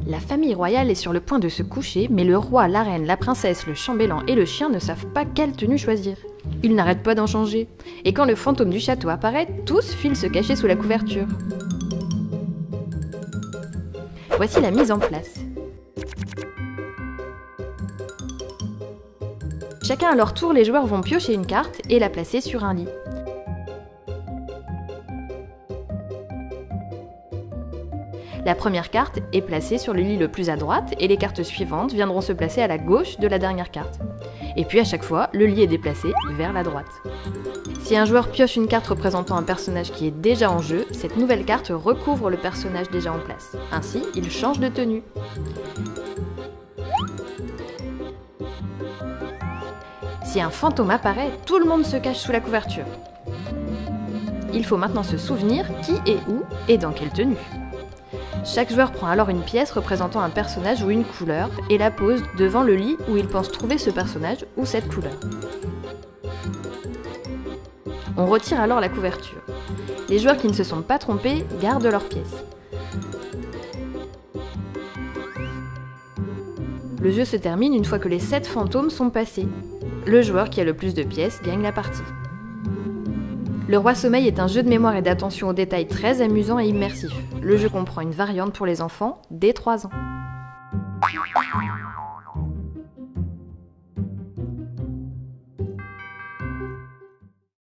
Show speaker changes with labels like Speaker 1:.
Speaker 1: La famille royale est sur le point de se coucher, mais le roi, la reine, la princesse, le chambellan et le chien ne savent pas quelle tenue choisir. Ils n'arrêtent pas d'en changer. Et quand le fantôme du château apparaît, tous filent se cacher sous la couverture. Voici la mise en place. Chacun à leur tour, les joueurs vont piocher une carte et la placer sur un lit. La première carte est placée sur le lit le plus à droite et les cartes suivantes viendront se placer à la gauche de la dernière carte. Et puis à chaque fois, le lit est déplacé vers la droite. Si un joueur pioche une carte représentant un personnage qui est déjà en jeu, cette nouvelle carte recouvre le personnage déjà en place. Ainsi, il change de tenue. Si un fantôme apparaît, tout le monde se cache sous la couverture. Il faut maintenant se souvenir qui est où et dans quelle tenue. Chaque joueur prend alors une pièce représentant un personnage ou une couleur et la pose devant le lit où il pense trouver ce personnage ou cette couleur. On retire alors la couverture. Les joueurs qui ne se sont pas trompés gardent leur pièce. Le jeu se termine une fois que les 7 fantômes sont passés. Le joueur qui a le plus de pièces gagne la partie. Le Roi Sommeil est un jeu de mémoire et d'attention aux détails très amusant et immersif. Le jeu comprend une variante pour les enfants dès 3 ans.